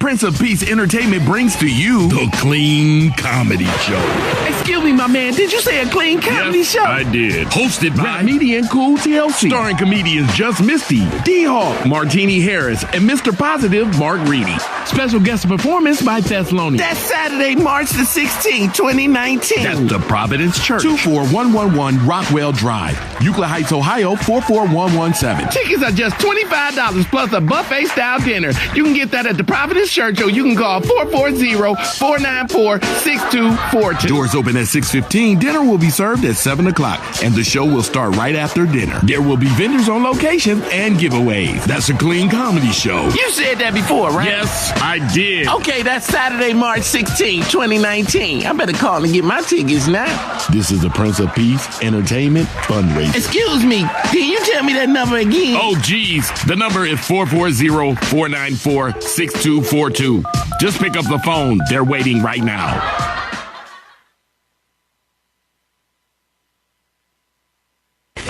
Prince of Peace Entertainment brings to you The Clean Comedy Show. Excuse me, my man, did you say a clean comedy show? I did. Hosted by Comedian Cool TLC. starring comedians Just Misty, D-Hawk, Martini Harris, and Mr. Positive, Mark Reedy. Special guest performance by Thessalonians. That's Saturday, March the 16th, 2019. That's the Providence Church. 24111 Rockwell Drive, Euclid Heights, Ohio, 44117. Tickets are just $25 plus a buffet-style dinner. You can get that at the Providence Church, or you can call 440-494-6242. Doors open at 6:15. Dinner will be served at 7 o'clock, and the show will start right after dinner. There will be vendors on location and giveaways. That's a Clean Comedy Show. You said that before, right? Yes, I did. Okay, that's Saturday, March 16, 2019. I better call and get my tickets now. This is the Prince of Peace Entertainment Fundraiser. Excuse me, can you tell me that number again? Oh, geez. The number is 440-494-6242. Just pick up the phone. They're waiting right now.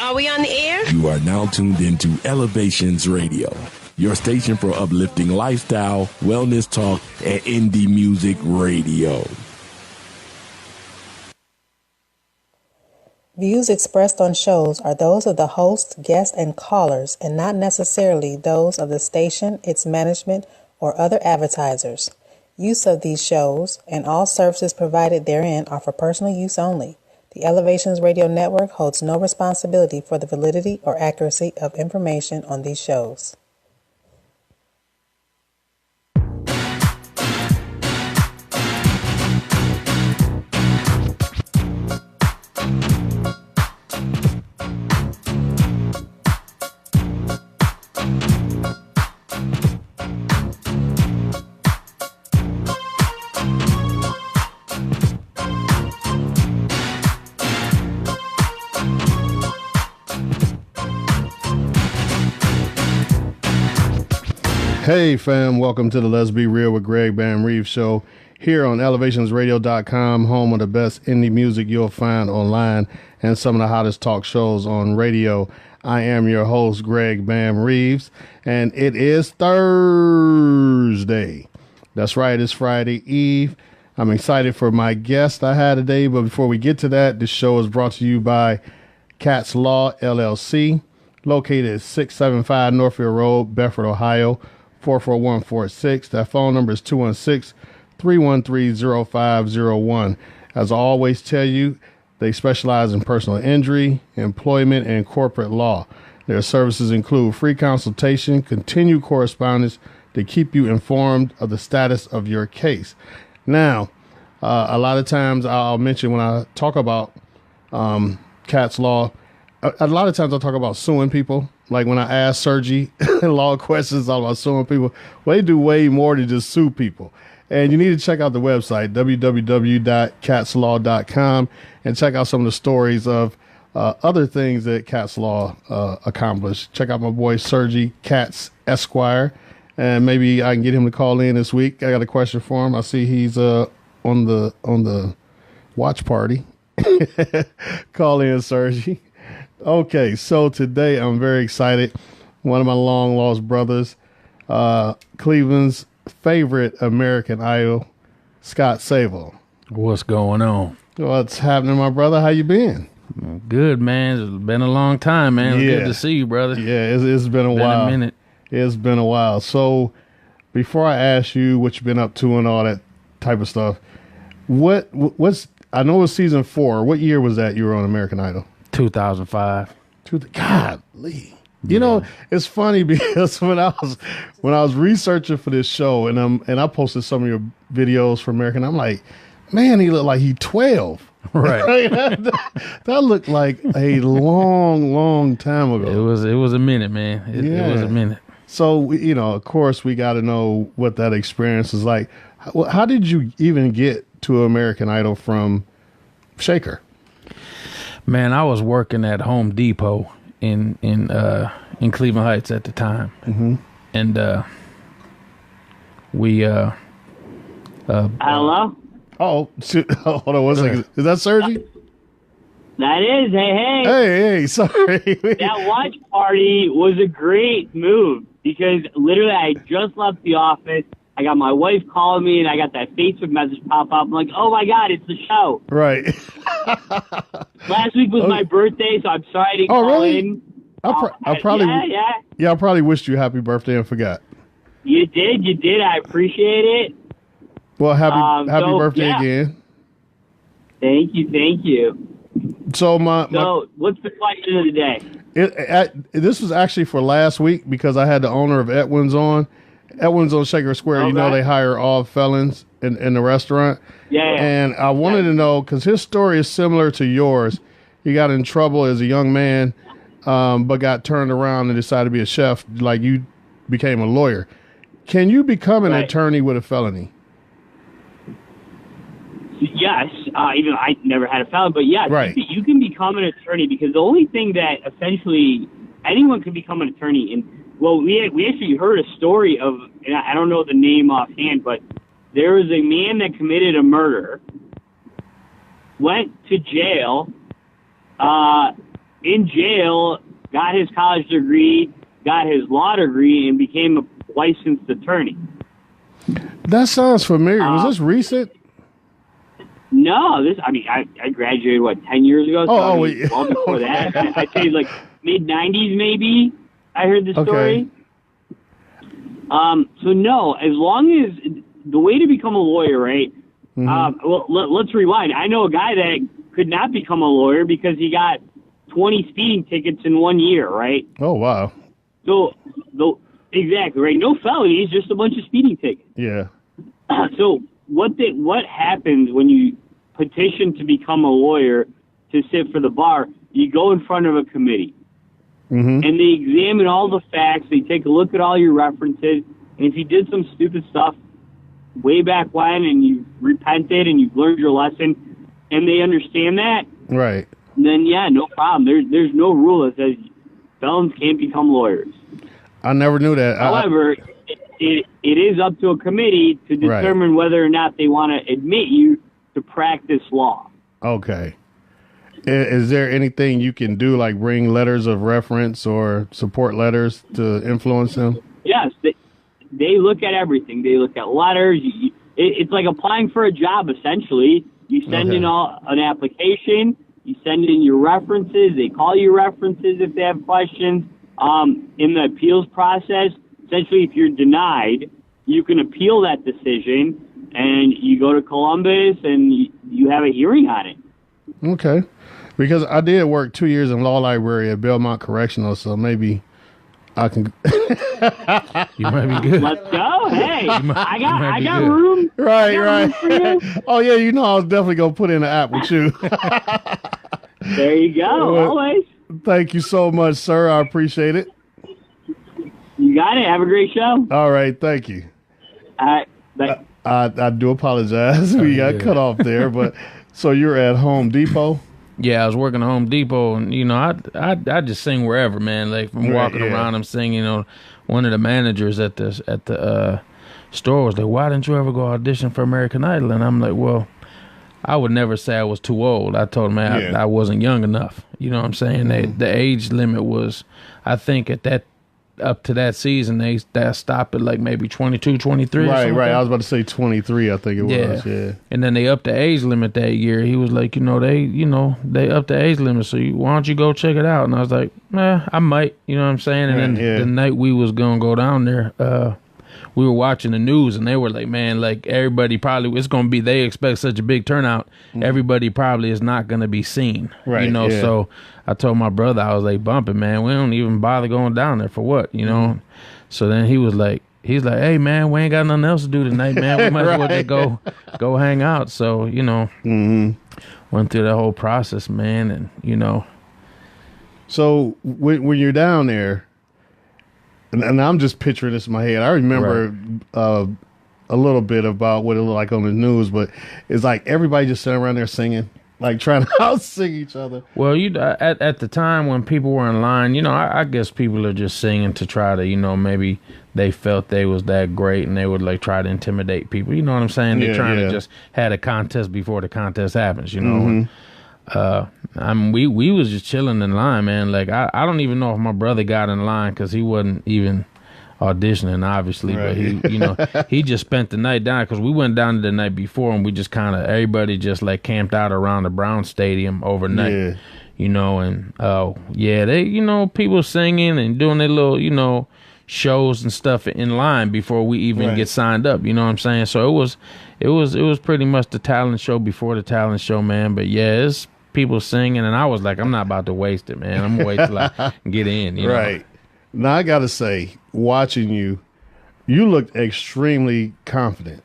Are we on the air? You are now tuned into Elevations Radio, your station for uplifting lifestyle, wellness talk, and indie music radio. Views expressed on shows are those of the host, guests, and callers, and not necessarily those of the station, its management, or other advertisers. Use of these shows and all services provided therein are for personal use only. The Elevations Radio Network holds no responsibility for the validity or accuracy of information on these shows. Hey fam, welcome to the Let's Be Real with Greg Bam Reeves show here on elevationsradio.com, home of the best indie music you'll find online and some of the hottest talk shows on radio. I am your host, Greg Bam Reeves, and it is Thursday. That's right, it's Friday Eve. I'm excited for my guest I had today, but before we get to that, this show is brought to you by Cat's Law, LLC, located at 675 Northfield Road, Bedford, Ohio, 44146. That phone number is 216-313-0501. As I always tell you, they specialize in personal injury, employment, and corporate law. Their services include free consultation, continued correspondence to keep you informed of the status of your case. Now, a lot of times I'll mention when I talk about Cat's Law, a lot of times I'll talk about suing people. Like when I ask Sergi law questions all about suing people, well, they do way more than just sue people. And you need to check out the website, www.catslaw.com, and check out some of the stories of other things that Cat's Law accomplished. Check out my boy Sergi Katz Esquire, and maybe I can get him to call in this week. I got a question for him. I see he's on the watch party. Call in, Sergi. Okay, so today I'm very excited. One of my long lost brothers, Cleveland's favorite American Idol, Scott Savol. What's going on? What's happening, my brother? How you been? Good, man. It's been a long time, man. It's good to see you, brother. Yeah, it's been a while. Been a minute. It's been a while. So before I ask you what you've been up to and all that type of stuff, what's I know it's season 4. What year was that you were on American Idol? 2005. Golly. You know, it's funny because when I was researching for this show and I posted some of your videos for American, I'm like, man, he looked like he 12. Right. That looked like a long time ago. It was a minute, man. It was a minute. So, of course, we got to know what that experience is like. How did you even get to American Idol from Shaker? Man, I was working at Home Depot in Cleveland Heights at the time, and we hello. Oh, hold on one second. Is that Sergi? That is. Hey. Hey, sorry. That watch party was a great move because literally I just left the office. I got my wife calling me, and I got that Facebook message pop up. I'm like, oh my God, it's the show. Right. Last week was my birthday, so I'm sorry I didn't call really? in. I probably I probably wished you happy birthday and forgot. You did. I appreciate it. Well, happy birthday again. Thank you. So what's the question of the day? This was actually for last week because I had the owner of Edwin's on. Edwin's on Shaker Square. Okay. You know they hire all felons in the restaurant. Yeah. And I wanted to know, because his story is similar to yours. He got in trouble as a young man, but got turned around and decided to be a chef. Like you became a lawyer. Can you become an attorney with a felony? Yes, even I never had a felony, but yes, right. You can become an attorney because the only thing that essentially anyone can become an attorney. And we actually heard a story of, and I don't know the name offhand, but there was a man that committed a murder, went to jail, in jail, got his college degree, got his law degree, and became a licensed attorney. That sounds familiar. Was this recent? No, I graduated, 10 years ago? So well before that. I'd say like mid-90s maybe, I heard the story. So no, as long as, the way to become a lawyer, right? Mm-hmm. Let's rewind. I know a guy that could not become a lawyer because he got 20 speeding tickets in 1 year, right? Oh, wow. So, exactly, right? No felonies, just a bunch of speeding tickets. Yeah. So what happens when you petition to become a lawyer to sit for the bar? You go in front of a committee, and they examine all the facts. They take a look at all your references, and if you did some stupid stuff way back when and you repented and you've learned your lesson, and they understand that, right? Then yeah, no problem. There's no rule that says felons can't become lawyers. I never knew that. However, it is up to a committee to determine whether or not they want to admit you to practice law. Okay. Is there anything you can do, like bring letters of reference or support letters to influence them? Yes. They look at everything. They look at letters. It's like applying for a job, essentially. You send in an application. You send in your references. They call you references if they have questions. In the appeals process, essentially, if you're denied, you can appeal that decision, and you go to Columbus, and you have a hearing on it. Okay. Because I did work 2 years in law library at Belmont Correctional, so maybe I can. You might be good. Let's go. Hey, I got room. Right. Oh, yeah, I was definitely going to put in an app with you. There you go. Well, always. Thank you so much, sir. I appreciate it. You got it. Have a great show. All right. Thank you. I do apologize. We got cut off there, but so you're at Home Depot? Yeah, I was working at Home Depot, and I just sing wherever, man. Like from walking around, I'm singing. One of the managers at the store was like, "Why didn't you ever go audition for American Idol?" And I'm like, "Well, I would never say I was too old." I told him I wasn't young enough. You know what I'm saying? Mm-hmm. The age limit was, I think up to that season, they stopped at like maybe 22, 23. Right. Like I was about to say 23, I think it was. Yeah. And then they upped the age limit that year. He was like, they upped the age limit, so why don't you go check it out? And I was like, I might, you know what I'm saying? And then the night we was going to go down there, we were watching the news, and they were like, man, like everybody probably, it's going to be, they expect such a big turnout. Mm-hmm. Everybody probably is not going to be seen. Right. So I told my brother, I was like, bumping, man, we don't even bother going down there for what, Mm-hmm. So then he's like, hey, man, we ain't got nothing else to do tonight, man. We might as well just go hang out. So, went through that whole process, man. And, So when you're down there, and I'm just picturing this in my head. I remember a little bit about what it looked like on the news, but it's like everybody just sitting around there singing, like trying to out-sing each other. Well, at the time when people were in line, I guess people are just singing to try to, maybe they felt they was that great and they would like try to intimidate people. You know what I'm saying? They're trying to just had a contest before the contest happens, Mm-hmm. We was just chilling in line, man. Like I don't even know if my brother got in line because he wasn't even auditioning, obviously, right. But he just spent the night down because we went down the night before and we just kind of everybody just like camped out around the Brown Stadium overnight, and they people singing and doing their little shows and stuff in line before we even get signed up. You know what I'm saying? So it was pretty much the talent show before the talent show, man. But yeah, it's people singing, and I was like, I'm not about to waste it, man. I'm gonna wait till I get in. Right. Now I gotta say, watching you looked extremely confident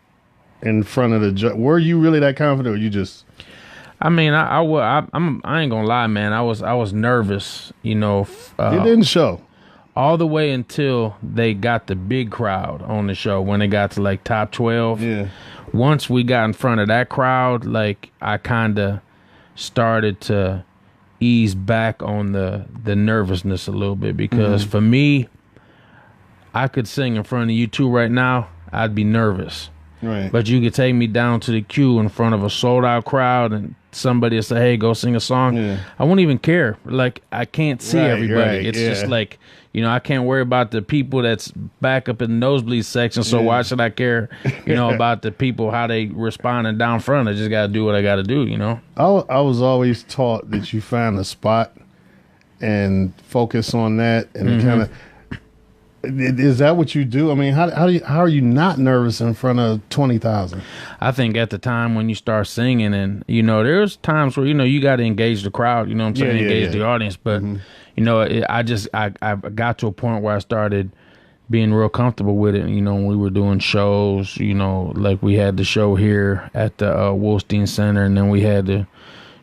in front of the judge. Were you really that confident, or you just? I mean, I ain't gonna lie, man. I was nervous. It didn't show all the way until they got the big crowd on the show. When they got to like top 12, yeah. Once we got in front of that crowd, like I kind of started to ease back on the nervousness a little bit because for me, I could sing in front of you two right now. I'd be nervous. Right. But you could take me down to the queue in front of a sold out crowd and somebody would say, hey, go sing a song. Yeah. I wouldn't even care. Like, I can't see everybody. It's just like, I can't worry about the people that's back up in the nosebleed section. So why should I care, about the people, how they responding down front? I just got to do what I got to do, I was always taught that you find a spot and focus on that and kind of. Is that what you do? I mean, how are you not nervous in front of 20,000? I think at the time when you start singing and, there's times where, you got to engage the crowd, you know what I'm saying? Engage the audience. But, I got to a point where I started being real comfortable with it. When we were doing shows, like we had the show here at the Wolstein Center, and then we had the,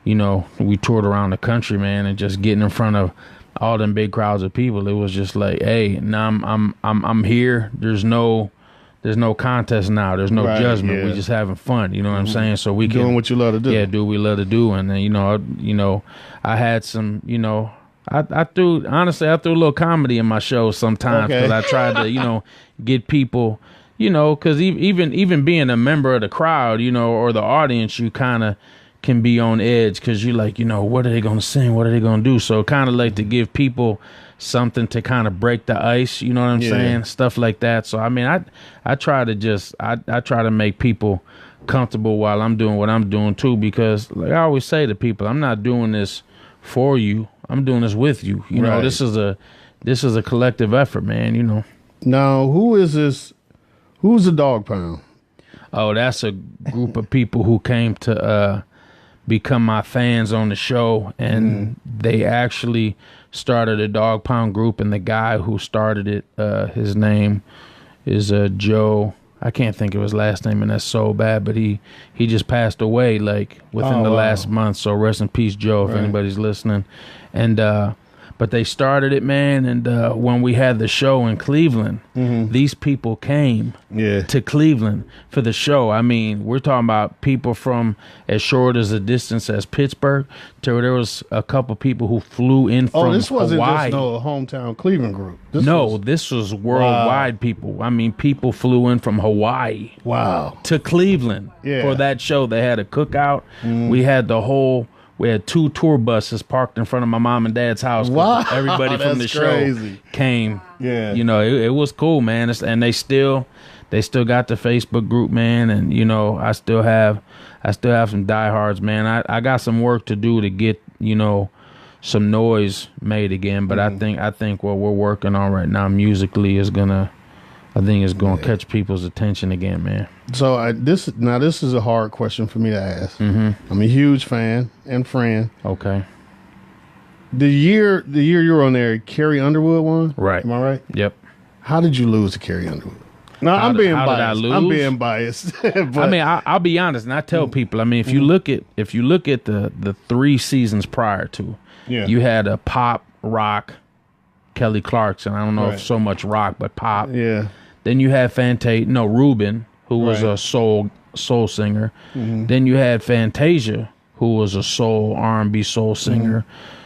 we toured around the country, man, and just getting in front of all them big crowds of people. It was just like, hey, now I'm here. There's no contest now. There's no judgment. Yeah. We just having fun. You know what I'm saying? So we doing what you love to do. Yeah, do what we love to do. And then I had some. I threw a little comedy in my show sometimes because I tried to get people. Because even being a member of the crowd, or the audience, you kind of can be on edge because you're like, what are they going to sing? What are they going to do? So kind of like to give people something to kind of break the ice, you know what I'm saying? Stuff like that. So, I mean, I try to I try to make people comfortable while I'm doing what I'm doing too, because like I always say to people, I'm not doing this for you. I'm doing this with you. You know, this is a collective effort, man, Now, who is this? Who's the Dog Pound? Oh, that's a group of people who came to become my fans on the show, and they actually started a Dog Pound group, and the guy who started it, his name is Joe. I can't think of his last name, and that's so bad, but he just passed away like within the last month, so rest in peace, Joe, if anybody's listening. And but they started it, man, and when we had the show in Cleveland, these people came to Cleveland for the show. I mean, we're talking about people from as short as a distance as Pittsburgh to there was a couple people who flew in from Hawaii. Oh, this wasn't just no hometown Cleveland group. This was worldwide people. I mean, people flew in from Hawaii to Cleveland for that show. They had a cookout. We had 2 tour buses parked in front of my mom and dad's house. Wow, everybody from the show came. Yeah, it was cool, man. And they still got the Facebook group, man. And I still have some diehards, man. I got some work to do to get some noise made again. But I think what we're working on right now musically is gonna catch people's attention again, man. So this is a hard question for me to ask. I'm a huge fan and friend. Okay. The year you were on there, Carrie Underwood won. Right. Am I right? Yep. How did you lose to Carrie Underwood? No, I'm being biased. Did I lose? I'm being biased. But, I mean, I'll be honest, and I tell people. I mean, if you look at the 3 seasons prior to, you had a pop rock, Kelly Clarkson. I don't know if so much rock, but pop. Yeah. Then you had Ruben, who was a soul singer. Then you had Fantasia, who was a soul R&B soul singer.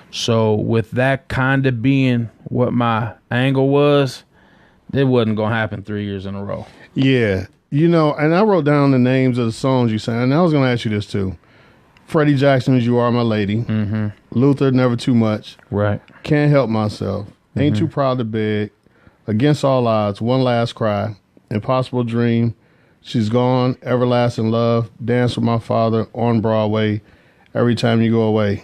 So with that kind of being what my angle was, it wasn't going to happen 3 years in a row. Yeah. And I wrote down the names of the songs you sang, and I was going to ask you this too. Freddie Jackson's You Are My Lady. Luther, Never Too Much. Right. Can't Help Myself. Ain't Too Proud to Beg. Against All Odds, One Last Cry, Impossible Dream, She's Gone, Everlasting Love, Dance with My Father, On Broadway, Every Time You Go Away.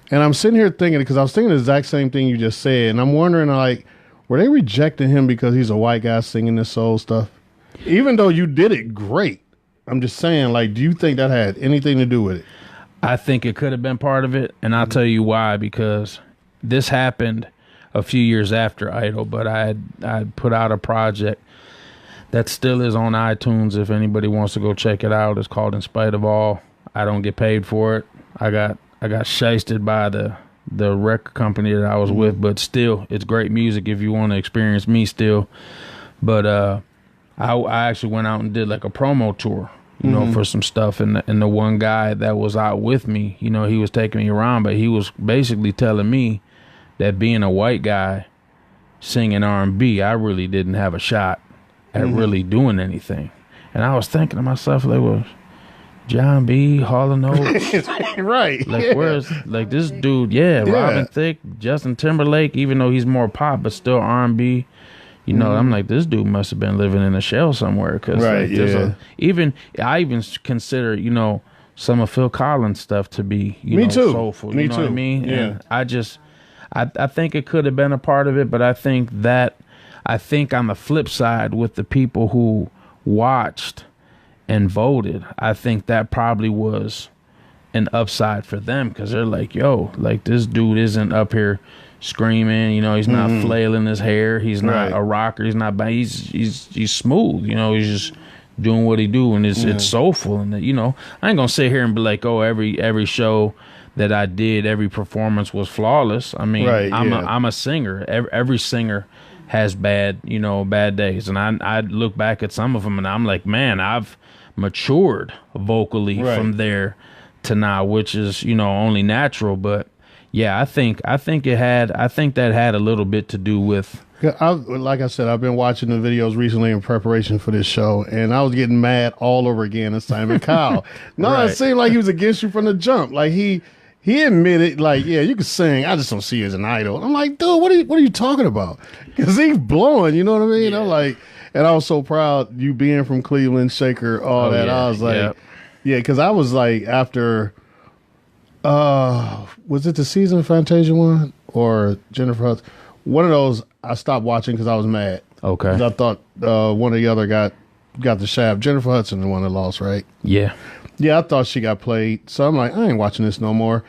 And I'm sitting here thinking, because I was thinking the exact same thing you just said, and I'm wondering, like, were they rejecting him because he's a white guy singing this soul stuff? Even though you did it great, I'm just saying, like, do you think that had anything to do with it? I think it could have been part of it, and I'll tell you why, because this happened a few years after Idol, but I put out a project that still is on iTunes if anybody wants to go check it out. It's called In Spite of All. I don't get paid for it. I got shysted by the record company that I was with, but still, it's great music if you want to experience me still. But I actually went out and did like a promo tour, you know, for some stuff. And the one guy that was out with me, you know, he was taking me around, but he was basically telling me that being a white guy singing R&B, I really didn't have a shot at really doing anything. And I was thinking to myself, like, well, John B, Hall & Oates, right? Like, where's like this dude? Yeah, Robin Thicke, Justin Timberlake. Even though he's more pop, but still R&B. You know, I'm like, this dude must have been living in a shell somewhere. Cause right, like, I even consider, you know, some of Phil Collins stuff to be, you know, soulful. Me you know too. What I mean? Yeah. And I think it could have been a part of it, but I think on the flip side, with the people who watched and voted, I think that probably was an upside for them, because they're like, yo, like, this dude isn't up here screaming, you know, he's not flailing his hair, he's not a rocker, he's smooth, you know, he's just doing what he do, and it's soulful. And you know, I ain't gonna sit here and be like, oh, every show that I did, every performance was flawless. I mean, I'm a singer. Every singer has bad days, and I look back at some of them and I'm like, man, I've matured vocally from there to now, which is, you know, only natural. But yeah, I think that had a little bit to do with. Like I said, I've been watching the videos recently in preparation for this show, and I was getting mad all over again at Simon Cowell. No, It seemed like he was against you from the jump. Like he admitted, like, yeah, you can sing, I just don't see you as an idol. I'm like, dude, what are you talking about? Because he's blowing, you know what I mean? I'm like, and I was so proud, you being from Cleveland, Shaker, all that. I was like, because I was like, after, was it the Season Fantasia one or Jennifer Hudson? One of those I stopped watching because I was mad. Okay. 'Cause I thought one of the other got the shaft. Jennifer Hudson, the one that lost, right? Yeah. Yeah, I thought she got played. So I'm like, I ain't watching this no more.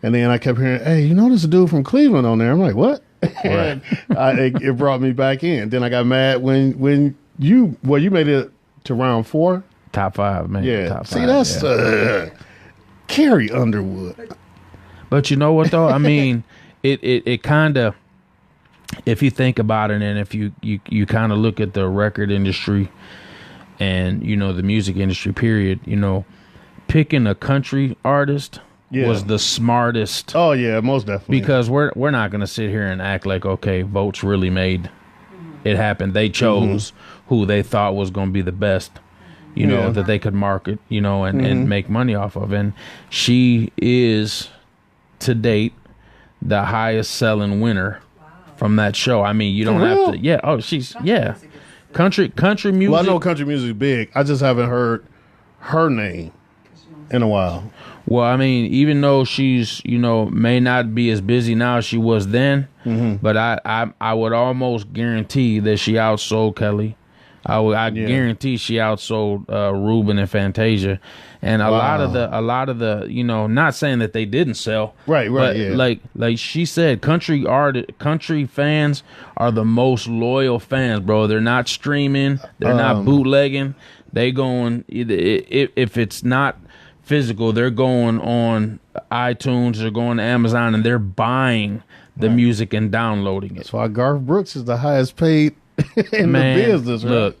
And then I kept hearing, hey, you know, there's a dude from Cleveland on there. I'm like, what? Right. It brought me back in. Then I got mad when you made it to round 4. Top 5, man. Yeah. Top 5, see, that's Carrie Underwood. But you know what, though? I mean, it kind of, if you think about it, and if you kind of look at the record industry and, you know, the music industry, period, you know, picking a country artist was the smartest. Oh, yeah, most definitely. Because we're not going to sit here and act like, okay, votes really made it happen. They chose who they thought was going to be the best, you know, that they could market, you know, and make money off of. And she is, to date, the highest selling winner from that show. I mean, you don't have to. Yeah. Oh, she's country music. Well, I know country music is big. I just haven't heard her name in a while. Well, I mean, even though she's, you know, may not be as busy now as she was then, but I would almost guarantee that she outsold Kelly. I guarantee she outsold Ruben and Fantasia, and a lot of the, you know, not saying that they didn't sell, right, but yeah. like she said, country fans are the most loyal fans, bro. They're not streaming, they're not bootlegging. They going if it's not physical, they're going on iTunes, they're going to Amazon, and they're buying the music and downloading it. That's why Garth Brooks is the highest paid in the business. Right? Look,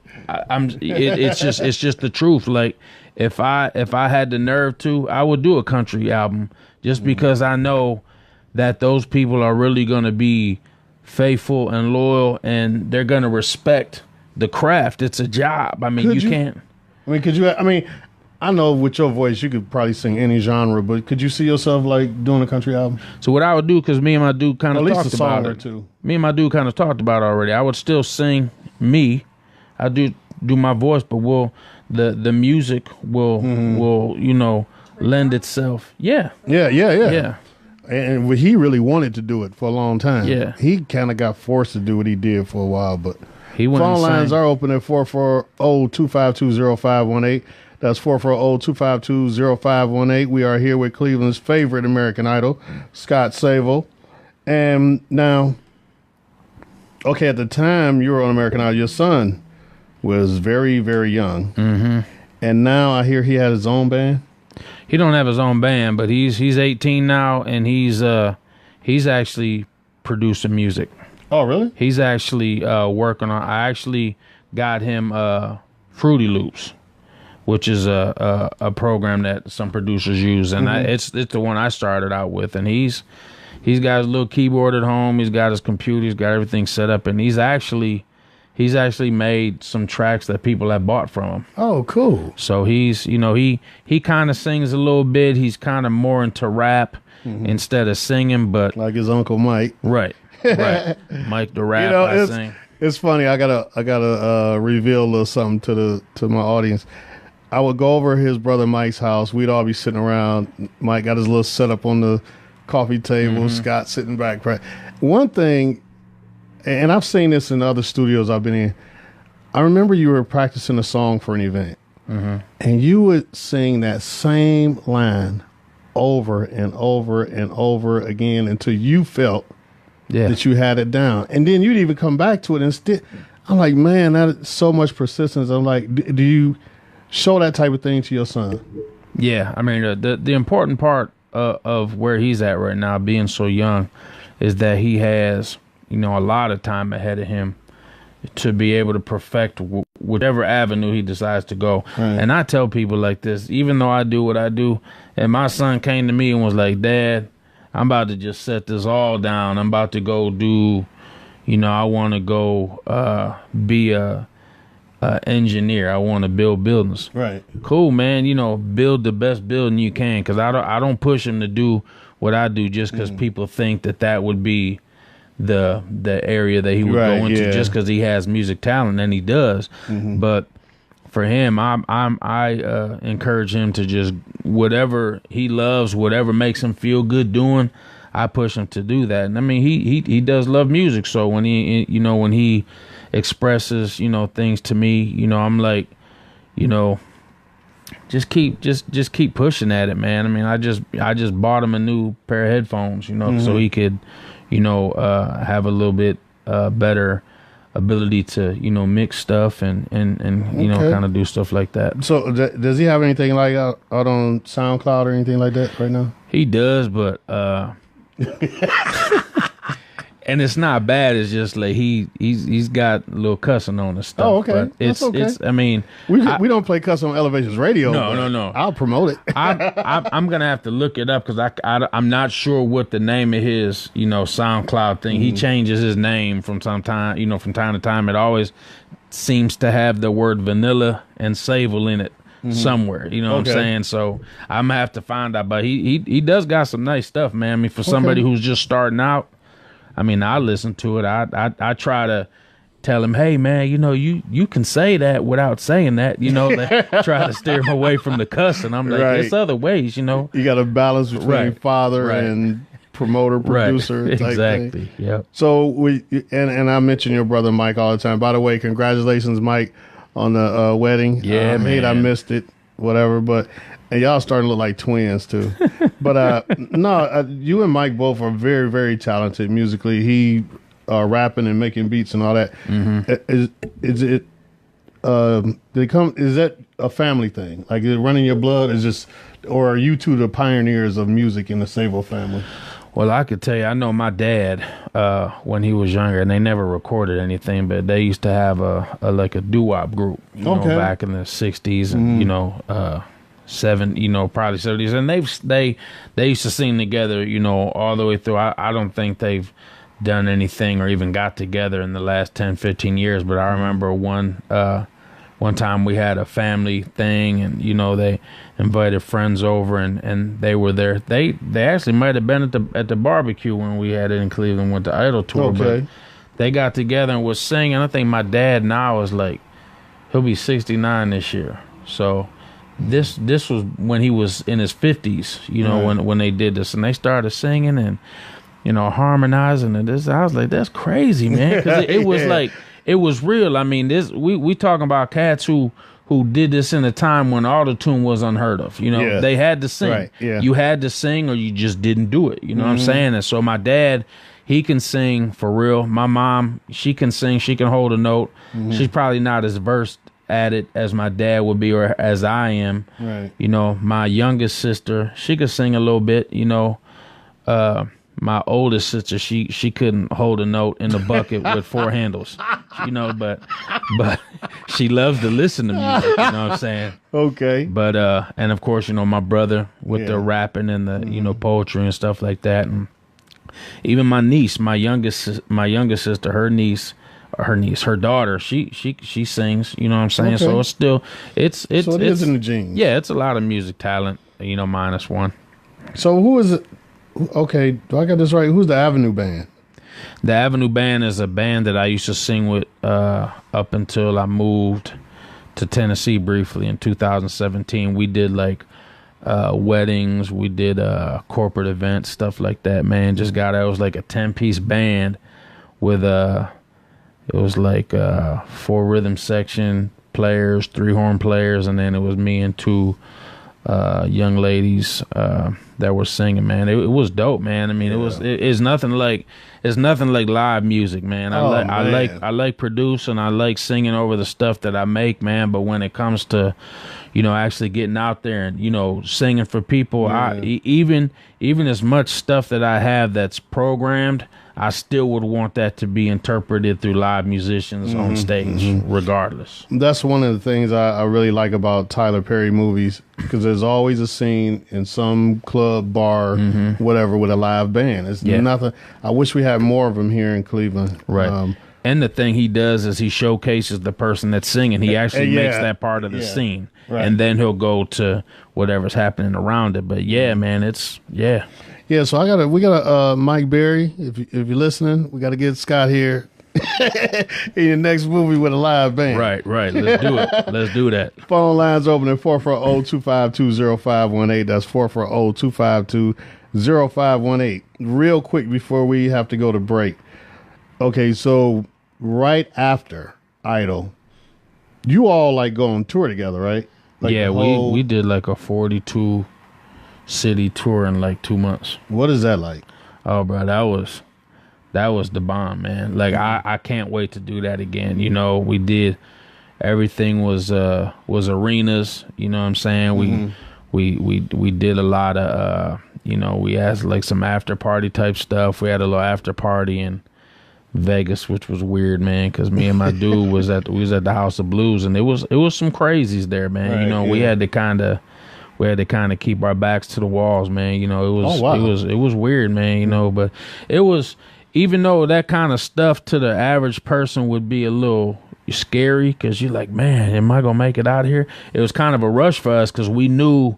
it's just the truth. Like, if I had the nerve to, I would do a country album, just because I know that those people are really going to be faithful and loyal, and they're going to respect the craft. It's a job. I mean, you can't. I mean, could you? I mean, I know with your voice, you could probably sing any genre, but could you see yourself like doing a country album? So what I would do, because me and my dude kind of talked about it. At least a song or it. two. Me and my dude kind of talked about it already. I would still sing me. I do my voice, but the music will lend itself. Yeah. And he really wanted to do it for a long time. Yeah. He kind of got forced to do what he did for a while, but he went phone insane. lines are open at 440-252-0518. That's 440-252-0518. We are here with Cleveland's favorite American Idol, Scott Savol. And now, okay, at the time you were on American Idol, your son was very, very young. Mm-hmm. And now I hear he had his own band. He don't have his own band, but he's 18 now, and he's actually producing music. Oh, really? He's actually working on. I actually got him Fruity Loops, which is a program that some producers use, and it's the one I started out with. And he's got his little keyboard at home. He's got his computer. He's got everything set up, and he's actually made some tracks that people have bought from him. Oh, cool. So he kind of sings a little bit. He's kind of more into rap instead of singing, but like his Uncle Mike. Right. Mike the rap. Sing. It's funny. I gotta reveal a little something to my audience. I would go over his brother Mike's house. We'd all be sitting around. Mike got his little setup on the coffee table. Scott sitting back. One thing, and I've seen this in other studios I've been in. I remember you were practicing a song for an event, and you would sing that same line over and over and over again until you felt that you had it down. And then you'd even come back to it and still. I'm like, man, that is so much persistence. I'm like, do you show that type of thing to your son? Yeah, I mean, the important part of where he's at right now, being so young, is that he has, a lot of time ahead of him to be able to perfect whatever avenue he decides to go. Right. And I tell people like this, even though I do what I do, and my son came to me and was like, Dad, I'm about to just set this all down. I'm about to go do, I want to go be a engineer. I want to build buildings. Right. Cool, man. Build the best building you can, because I don't push him to do what I do just because people think that would be the area that he would go into just because he has music talent, and he does. But for him, I encourage him to just whatever he loves, whatever makes him feel good doing, I push him to do that. And I mean, he does love music, so when he expresses things to me, I'm like, just keep pushing at it, man. I mean, I just bought him a new pair of headphones, so he could have a little bit better ability to mix stuff and kind of do stuff like that. So does he have anything like out on SoundCloud or anything like that right now? He does, but and it's not bad. It's just like he's got a little cussing on his stuff. Oh, okay. But it's I mean, we don't play cuss on Elevations Radio. No. I'll promote it. I'm gonna have to look it up because I'm not sure what the name of his SoundCloud thing. He changes his name from time to time. It always seems to have the word vanilla and Savol in it somewhere. You know what I'm saying? So I'm gonna have to find out. But he does got some nice stuff, man. I mean, for somebody who's just starting out. I mean, I listen to it. I try to tell him, hey, man, you can say that without saying that. Try to steer him away from the cussing. I'm like, there's other ways, You got to balance between father and promoter, producer. Right. Type exactly. thing. Yep. So and I mention your brother Mike all the time. By the way, congratulations, Mike, on the wedding. Yeah, man. Hate I missed it. Whatever, and y'all starting to look like twins too. But you and Mike both are very, very talented musically. He rapping and making beats and all that. Is it? Is that a family thing? Like, is it running your blood? Or are you two the pioneers of music in the Savol family? Well, I could tell you, I know my dad when he was younger, and they never recorded anything, but they used to have a doo-wop group, back in the '60s, and probably '70s, and they used to sing together, all the way through. I don't think they've done anything or even got together in the last 10, 15 years, but I remember one one time we had a family thing, and they invited friends over, and they were there. They actually might have been at the barbecue when we had it in Cleveland, went to Idol tour. Okay. But they got together and was singing. I think my dad now is like, he'll be 69 this year. So this was when he was in his 50s, when they did this, and they started singing and harmonizing, and this, I was like, that's crazy, man, because it was like, it was real. I mean, this we talking about cats who did this in a time when auto-tune was unheard of. They had to sing. Right, yeah. You had to sing or you just didn't do it. You know what I'm saying? And so my dad, he can sing for real. My mom, she can sing. She can hold a note. She's probably not as versed at it as my dad would be or as I am. Right. My youngest sister, she could sing a little bit. My oldest sister, she couldn't hold a note in the bucket with 4 handles, but she loves to listen to music, you know what I'm saying? Okay. But, and of course, my brother with the rapping and the, poetry and stuff like that. And even my niece, my youngest sister, her daughter, she sings, you know what I'm saying? Okay. So it's still, it's so it is in the genes. Yeah, it's a lot of music talent, minus one. So who is it? Okay, do I got this right? Who's the Avenue Band? The Avenue Band is a band that I used to sing with up until I moved to Tennessee briefly in 2017. We did like weddings, we did corporate events, stuff like that, man. It was like a 10-piece band with it was like 4 rhythm section players, 3 horn players, and then it was me and 2 young ladies that were singing, man. It was dope, man. I mean, it's nothing like live music, man. I like producing, I like singing over the stuff that I make, man. But when it comes to, actually getting out there and singing for people, even as much stuff that I have that's programmed, I still would want that to be interpreted through live musicians on stage, regardless. That's one of the things I really like about Tyler Perry movies, because there's always a scene in some club, bar, whatever, with a live band. It's nothing. I wish we had more of them here in Cleveland. Right. And the thing he does is he showcases the person that's singing. He actually makes that part of the scene. Right. And then he'll go to whatever's happening around it. But yeah, man, Yeah, so we got Mike Berry. If you're listening, we got to get Scott here in your next movie with a live band. Right. Let's do it. Let's do that. Phone lines open at 440-252-0518. That's 440-252-0518. Real quick before we have to go to break. Okay, so right after Idol, you all like go on tour together, right? Like we did like a 42 city tour in like 2 months. What is that like? Oh, bro, that was the bomb, man. Like I can't wait to do that again. We did everything was arenas. You know what I'm saying? We did a lot of we had like some after party type stuff. We had a little after party in Vegas, which was weird, man, because me and my dude was at the House of Blues, and it was some crazies there, man. Right, we had to kind of keep our backs to the walls, man. It was weird, man. But it was, even though that kind of stuff to the average person would be a little scary, because you're like, man, am I gonna make it out of here? It was kind of a rush for us, because we knew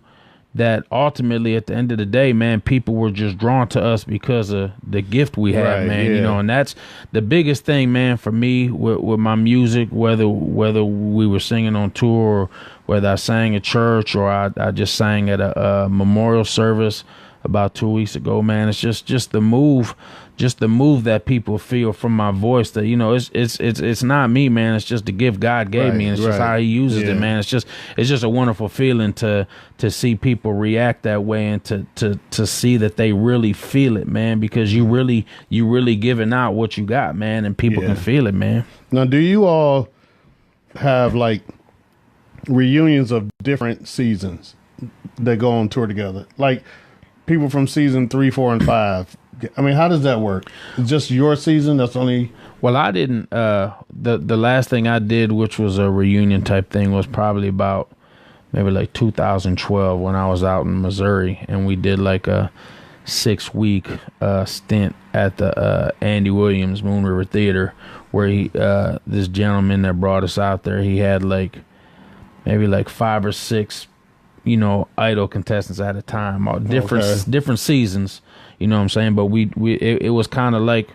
that ultimately at the end of the day, man, people were just drawn to us because of the gift we had, man. And that's the biggest thing, man, for me with my music, whether we were singing on tour or whether I sang at church or I just sang at a memorial service about 2 weeks ago, man. It's just the move that people feel from my voice, that it's not me, man. It's just the gift God gave me, and it's just how He uses it, man. It's just a wonderful feeling to see people react that way, and to see that they really feel it, man, because you really giving out what you got, man, and people can feel it, man. Now, do you all have like reunions of different seasons that go on tour together, like people from season 3, 4, and 5? I mean, how does that work? Just your season? That's only. Well, I didn't. The last thing I did, which was a reunion type thing, was probably about maybe like 2012 when I was out in Missouri, and we did like a 6-week stint at the Andy Williams Moon River Theater, where this gentleman that brought us out there, he had like maybe like 5 or 6, you know, Idol contestants at a time, or different seasons. You know what I'm saying? But it was kind of like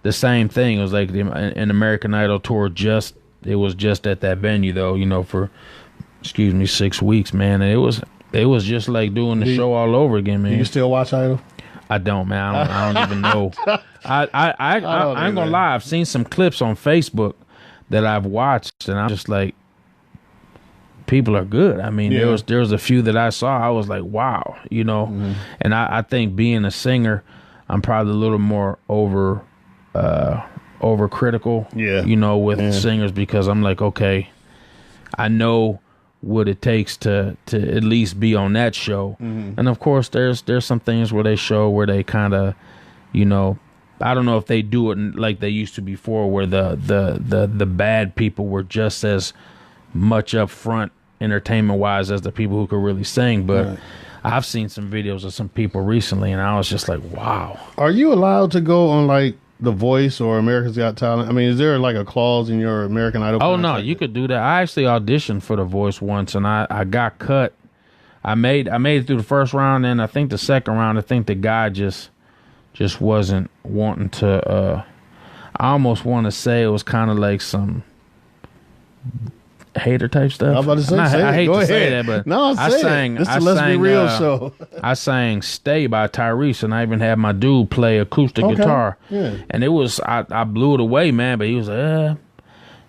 the same thing. It was like an American Idol tour. It was just at that venue though. You know, for 6 weeks, man. And it was just like doing the show all over again, man. Do you still watch Idol? I don't, man. I don't even know. I ain't gonna lie. I've seen some clips on Facebook that I've watched, and I'm just like, people are good. I mean, there was a few that I saw. I was like, wow, you know. Mm-hmm. And I think being a singer, I'm probably a little more over critical. Yeah. You know, with singers, because I'm like, okay, I know what it takes to at least be on that show. Mm-hmm. And of course there's some things where they kind of, you know, I don't know if they do it like they used to before, where the bad people were just as much up front entertainment wise as the people who could really sing. But I've seen some videos of some people recently, and I was just like, wow. Are you allowed to go on like The Voice or America's Got Talent? I mean, is there like a clause in your American Idol contract? Oh no, you could do that. I actually auditioned for The Voice once, and I got cut. I made it through the first round, and I think the second round, I think the guy just wasn't wanting to. I almost want to say it was kind of like some hater type stuff. I'm about to say, I hate to say that, but no, I sang. This is a Let's Be Real show. I sang "Stay" by Tyrese, and I even had my dude play acoustic guitar. Yeah. And it was I blew it away, man. But he was like,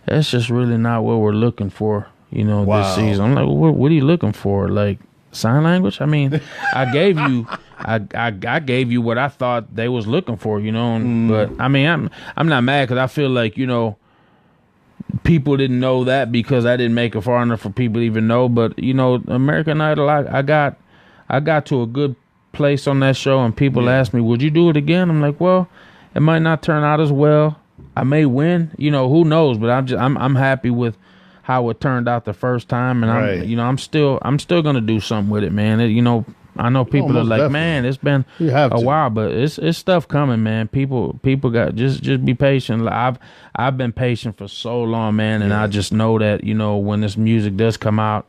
that's just really not what we're looking for, you know, this season. I'm like, what are you looking for? Like sign language? I mean, I gave you. I gave you what I thought they was looking for, you know. But I mean, I'm not mad, because I feel like, you know, people didn't know that because I didn't make it far enough for people to even know. But you know, American Idol, I got to a good place on that show, and people asked me, would you do it again? I'm like, well, it might not turn out as well. I may win, you know, who knows? But I'm happy with how it turned out the first time, and I'm still gonna do something with it, man. You know, I know people are like, definitely. Man, it's been a while, but it's stuff coming, man. People got just be patient. I've been patient for so long, man, and I just know that, you know, when this music does come out,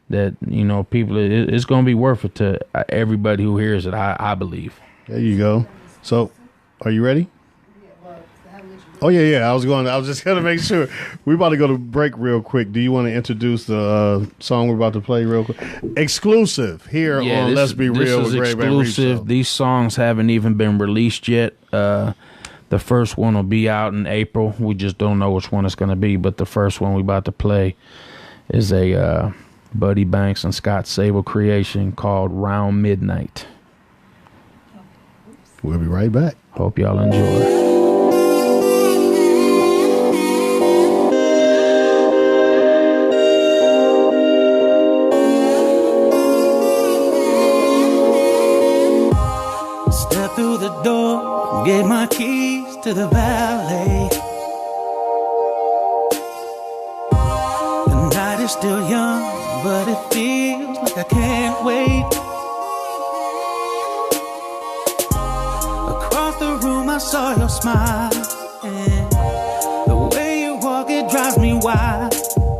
that, you know, people, it's gonna be worth it to everybody who hears it. I believe. There you go. So, are you ready? Oh yeah. I was just gonna make sure. We're about to go to break real quick. Do you want to introduce the song we're about to play real quick? Exclusive here on Let's Be Real with Greg Van Reef. These songs haven't even been released yet. The first one will be out in April. We just don't know which one it's gonna be. But the first one we're about to play is a Buddy Banks and Scott Savol creation called Round Midnight. We'll be right back. Hope y'all enjoy. Through the door, gave my keys to the valet. The night is still young, but it feels like I can't wait. Across the room I saw your smile, and the way you walk, it drives me wild.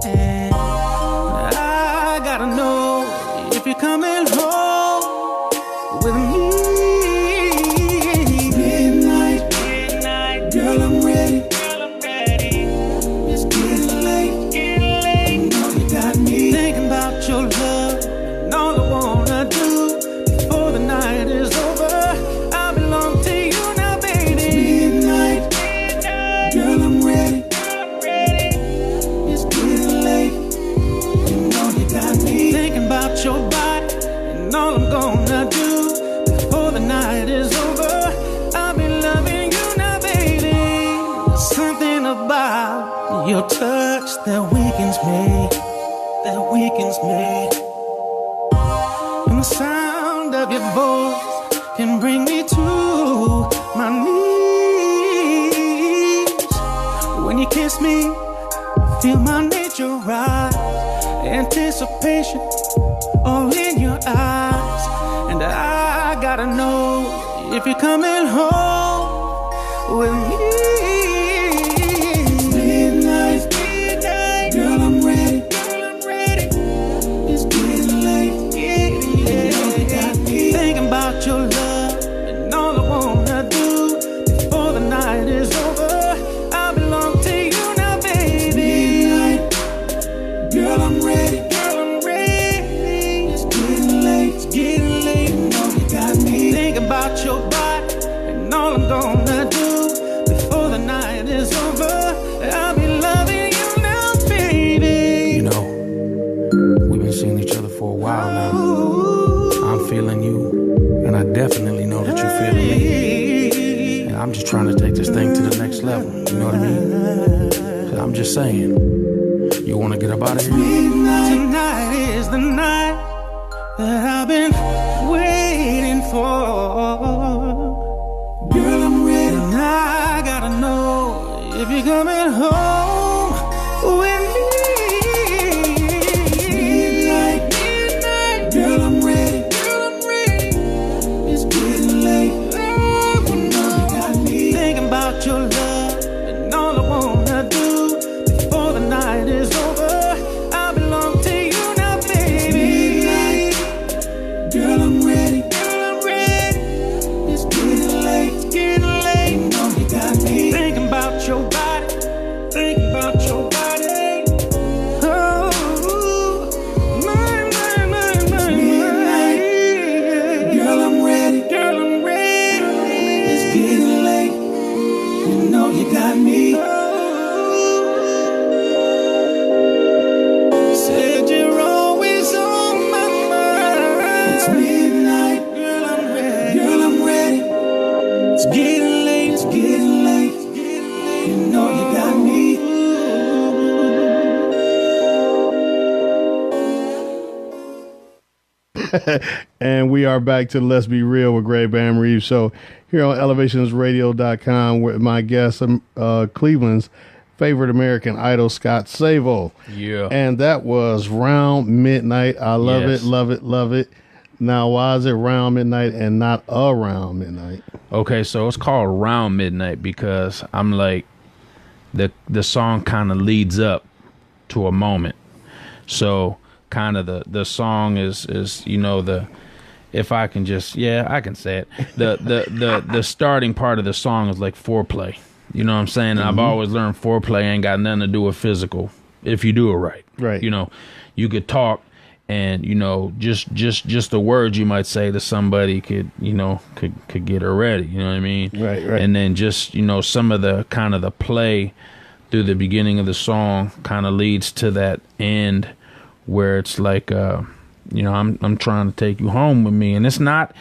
And I gotta know if you're coming home with me. Your touch that weakens me, and the sound of your voice can bring me to my knees. When you kiss me, feel my nature rise, anticipation all in your eyes, and I gotta know if you're coming home with me. thinking about your body, and all I'm gonna do before the night is over, I'll be loving you now, baby. You know, we've been seeing each other for a while now. I'm feeling you, and I definitely know that you're feeling me. And I'm just trying to take this thing to the next level. You know what I mean? So I'm just saying, you want to get up out of here? Tonight is the night that I've been waiting for. Girl, I'm ready. And I gotta know if you're coming home with me. Midnight, girl, I'm ready. It's getting late. You know you got me thinking about your love, and all I wanna do before the night is over, I belong to you now, baby. Girl, I'm ready. It's getting late. You know you got me thinking about your body. Thinking about your body. Oh, my. Girl, I'm ready. It's getting late. You know you got me. Said you're always on my mind. It's midnight. Girl, I'm ready. It's getting late. You know you got me. And we are back to Let's Be Real with Greg Bam Reeves show here on elevationsradio.com with my guest, Cleveland's favorite American Idol, Scott Savol. Yeah. And that was Round Midnight. I love Yes. it, love it. Now, why is it Round Midnight and not Around Midnight? Okay, so it's called Round Midnight because I'm like, the song kind of leads up to a moment. So kind of the song is you know, if I can just, I can say it. The starting part of the song is like foreplay. You know what I'm saying? And I've always learned foreplay ain't got nothing to do with physical if you do it right. Right. You know, you could talk and, you know, just the words you might say to somebody could get her ready. You know what I mean? Right. And then just, you know, some of the kind of the play through the beginning of the song kind of leads to that end where it's like, you know, I'm trying to take you home with me, and it's not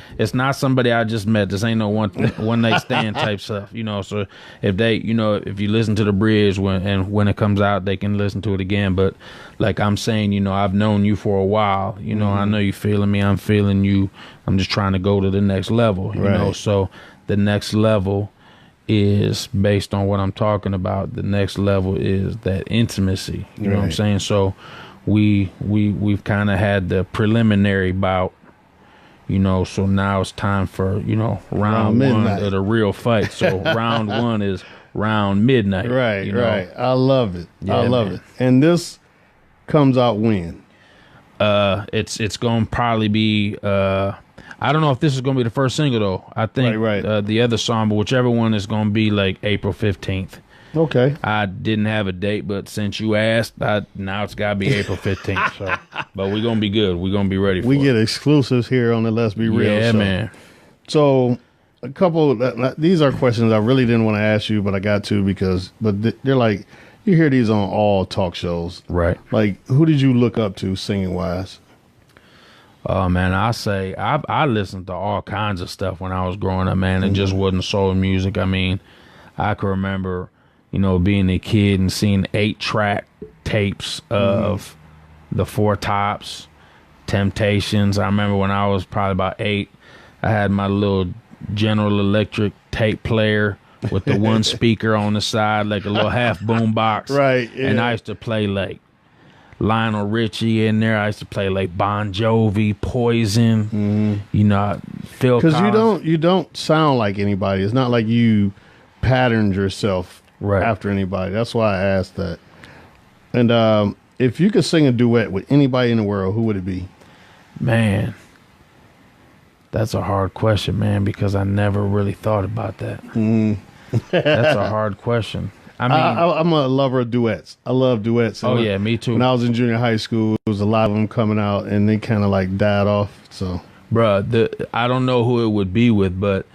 somebody I just met. This ain't no one night stand type stuff, you know. So if you listen to the bridge when it comes out, they can listen to it again. But like I'm saying, you know, I've known you for a while. You know, I know you feeling me. I'm feeling you. I'm just trying to go to the next level. You know, so the next level is based on what I'm talking about. The next level is that intimacy. You know what I'm saying? So we've kind of had the preliminary bout, you know, so now it's time for, you know, round one of the real fight. So round one is Round Midnight. Right, you know? right. I love it. Yeah, I love man. it. And this comes out when? It's going to probably be, I don't know if this is going to be the first single though. I think the other song, but whichever one is going to be like April 15th. Okay. I didn't have a date, but since you asked, now it's got to be April 15th. So, but we're going to be good. We're going to be ready for it. We get exclusives here on the Let's Be Real Yeah, show. man. So a couple, these are questions I really didn't want to ask you, but I got to but they're like, you hear these on all talk shows. Right. Like, who did you look up to singing wise? Oh, man, I listened to all kinds of stuff when I was growing up, man. It just wasn't soul music. I mean, I can remember, you know, being a kid and seeing 8-track tapes of the Four Tops, Temptations. I remember when I was probably about 8, I had my little General Electric tape player with the one speaker on the side, like a little half boom box. Right. Yeah. And I used to play like Lionel Richie in there. I used to play like Bon Jovi, Poison, you know, Phil Collins. Because you don't sound like anybody. It's not like you patterned yourself after anybody. That's why I asked that. And if you could sing a duet with anybody in the world, who would it be? Man, that's a hard question, man, because I never really thought about that. That's a hard question. I mean, I'm a lover of duets. I love duets. Oh, yeah, me too. When I was in junior high school, there was a lot of them coming out, and they kind of like died off. So Bruh, I don't know who it would be with, but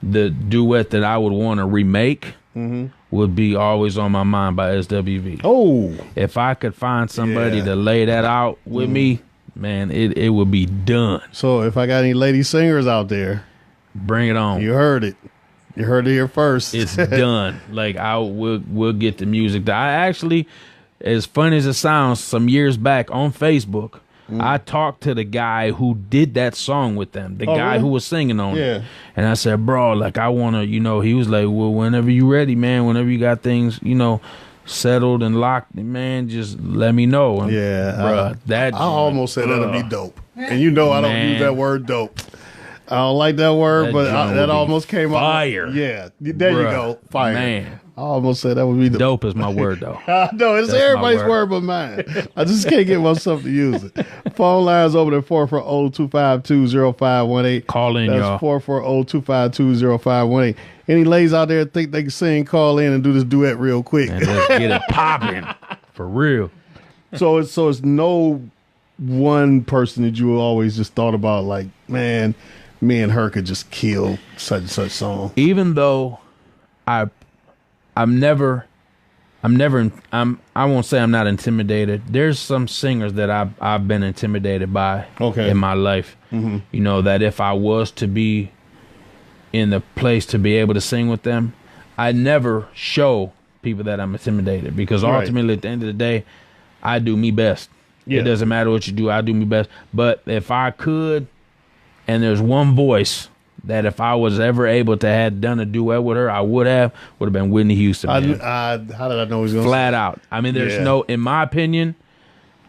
the duet that I would want to remake would be Always on My Mind by SWV. Oh. If I could find somebody to lay that out with me, man, it would be done. So if I got any lady singers out there, bring it on. You heard it. You heard it here first. It's done. Like, we'll get the music. I actually, as funny as it sounds, some years back on Facebook, I talked to the guy who did that song with them, the guy who was singing on it. And I said, bro, like, I want to, he was like, well, whenever you ready, man, whenever you got things, settled and locked, man, just let me know. And, bro, I almost said that'd be dope. And I don't use that word dope. I don't like that word, but that almost came out. Fire. Yeah, there you go. Fire. Man. I almost said that would be dope is my word, though. No, it's everybody's word but mine. I just can't get myself to use it. Phone lines over at 440-252-0518. Call in, y'all. That's 440-252-0518. Any ladies out there think they can sing, call in and do this duet real quick. And let's get it popping. For real. So it's no one person that you always just thought about, like, man, me and her could just kill such and such song. Even though I won't say I'm not intimidated. There's some singers that I've been intimidated by in my life. That if I was to be in the place to be able to sing with them, I never show people that I'm intimidated, because ultimately at the end of the day, I do me best. It doesn't matter what you do, I do me best. But if I could, and there's one voice that if I was ever able to have done a duet with her, I would have been Whitney Houston. How did I know he was going to flat out? I mean, there's no, in my opinion,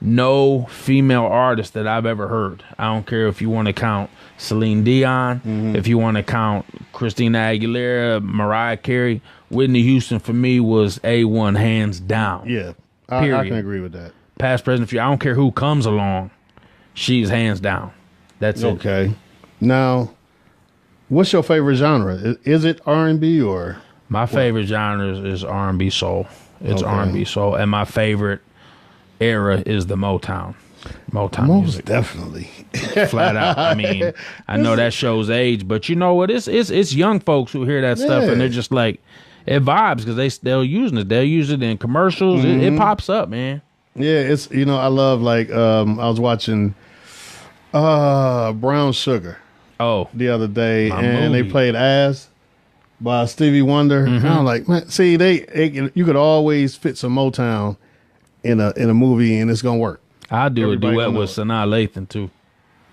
no female artist that I've ever heard. I don't care if you want to count Celine Dion, if you want to count Christina Aguilera, Mariah Carey. Whitney Houston for me was A1, hands down. Yeah, I can agree with that. Past, present, future. I don't care who comes along. She's hands down. That's it. Okay. Now, what's your favorite genre? Is it R&B or? My favorite genre is R&B soul. It's R&B soul, and my favorite era is the Motown music. Definitely. Flat out. I mean, I know that shows age, but you know what? It's young folks who hear that stuff and they're just like, it vibes, because they'll use it. They'll use it in commercials. It pops up, man. Yeah, it's I love, like, I was watching Brown Sugar the other day, and they played As by Stevie Wonder. And I'm like, man, see, you could always fit some Motown in a movie, and it's gonna work. I do a duet with Sanaa Lathan too.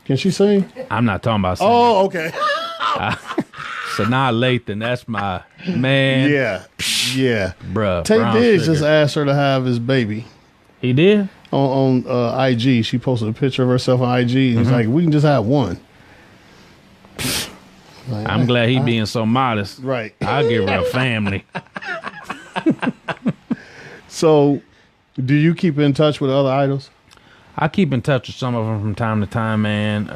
Can she sing? I'm not talking about singing. Oh, okay. Sanaa Lathan, that's my man. Yeah. Bruh. Tay Diggs just asked her to have his baby. He did? On IG. She posted a picture of herself on IG, and he's like, we can just have one. Like, I'm glad he being so modest. Right. I'll give her a family. So, do you keep in touch with other idols? I keep in touch with some of them from time to time, man.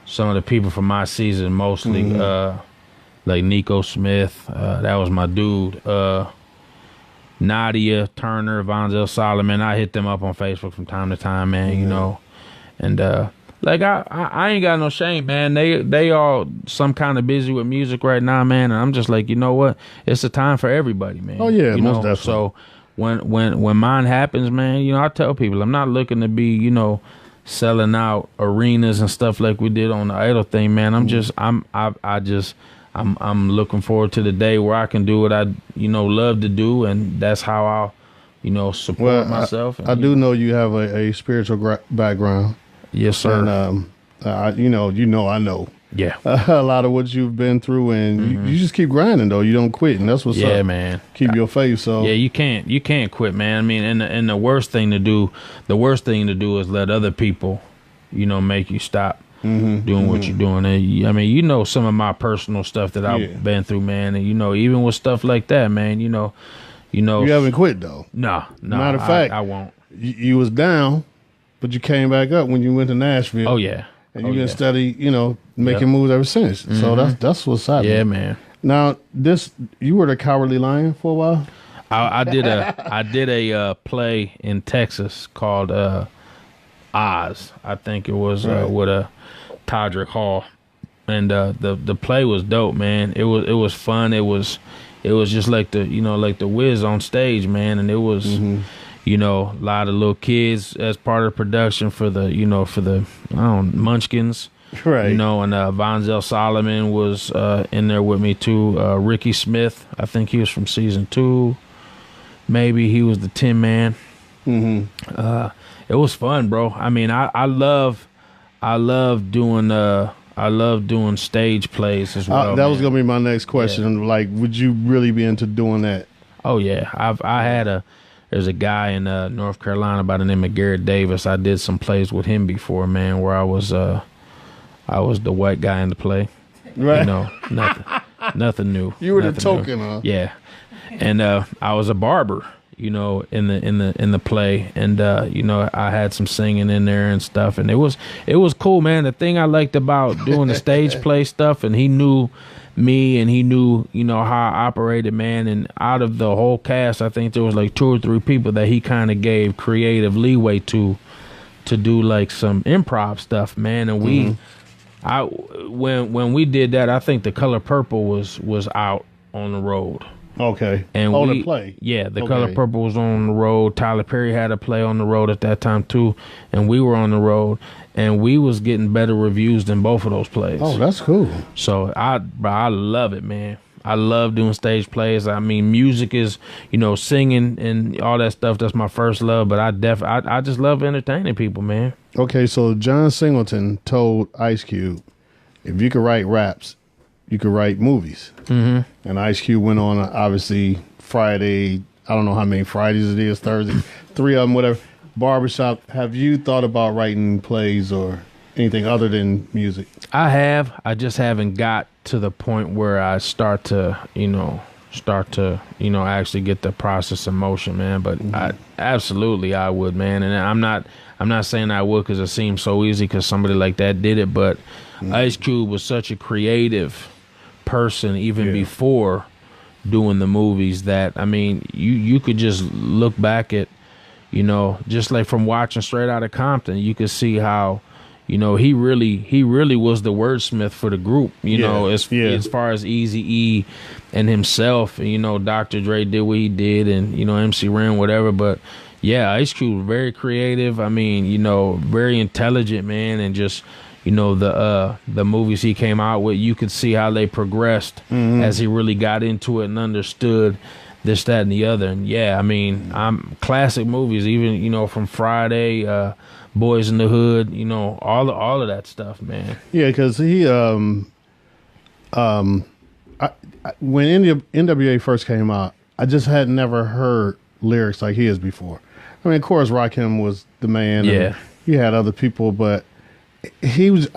Some of the people from my season, mostly, like Nico Smith. That was my dude. Nadia Turner, Vonzel Solomon. I hit them up on Facebook from time to time, man, And like I ain't got no shame, man. They all some kind of busy with music right now, man. And I'm just like, you know what? It's a time for everybody, man. Oh yeah, most definitely. So when mine happens, man, I tell people I'm not looking to be, selling out arenas and stuff like we did on the Idol thing, man. I'm looking forward to the day where I can do what I, love to do, and that's how I'll, support myself. I do know you have a spiritual background. Yes, sir. And I know. Yeah. A lot of what you've been through, and you just keep grinding though. You don't quit, and that's what's up. Yeah, man. Keep your faith. So yeah, you can't quit, man. I mean, and the worst thing to do is let other people, make you stop doing what you're doing. And I mean, some of my personal stuff that I've been through, man. And even with stuff like that, man, you haven't quit though. No. Matter of fact, I won't. You was down, but you came back up when you went to Nashville. Oh yeah. And you've been steady, making moves ever since. So that's what's happening. Yeah, man. Now, you were the Cowardly Lion for a while? I did a play in Texas called Oz. I think it was with a Todrick Hall, and the play was dope, man. It was fun. It was just like the Wiz on stage, man, and it was. You know, a lot of little kids as part of the production for the Munchkins. Right. You know, and Vonzell Solomon was in there with me too. Ricky Smith, I think he was from season 2. Maybe he was the Tin Man. It was fun, bro. I mean, I love doing stage plays as well. That was gonna be my next question. Yeah. Like, would you really be into doing that? Oh yeah, there's a guy in North Carolina by the name of Garrett Davis. I did some plays with him before, man, where I was the white guy in the play. Right. You know, nothing new. You were the token, huh? Yeah. And I was a barber, you know, in the play, and you know, I had some singing in there and stuff, and it was cool, man. The thing I liked about doing the stage play stuff, and he knew me and he knew, you know, how I operated, man, and out of the whole cast, I think there was like 2 or 3 people that he kind of gave creative leeway to do like some improv stuff, man. And when we did that, I think The Color Purple was out on the road. Okay. And the play. Yeah, The Color Purple was on the road. Tyler Perry had a play on the road at that time too, and we were on the road, and we was getting better reviews than both of those plays. Oh, that's cool. So I love it, man. I love doing stage plays. I mean, music is, you know, singing and all that stuff. That's my first love, but I just love entertaining people, man. Okay, so John Singleton told Ice Cube, if you could write raps, you could write movies. And Ice Cube went on, obviously, Friday, I don't know how many Fridays it is, Thursday, 3 of them, whatever, Barbershop. Have you thought about writing plays or anything other than music? I have. I just haven't got to the point where I start to actually get the process in motion, man. But I would, man. And I'm not saying I would because it seems so easy because somebody like that did it, but Ice Cube was such a creative person even before doing the movies that, I mean, you could just look back at, you know, just like from watching Straight Outta Compton, you could see how, you know, he really was the wordsmith for the group, you know, as far as Eazy-E and himself, and, you know, Dr. Dre did what he did, and, you know, MC Ren, whatever, but yeah, Ice Cube was very creative. I mean, you know, very intelligent, man, and just, you know, the movies he came out with, you could see how they progressed as he really got into it and understood this, that, and the other. And yeah, I mean, I'm classic movies, even, you know, from Friday, Boys in the Hood, you know, all of that stuff, man. Yeah, because he, when NWA first came out, I just had never heard lyrics like his before. I mean, of course, Rakim was the man. Yeah. And you had other people, but he was,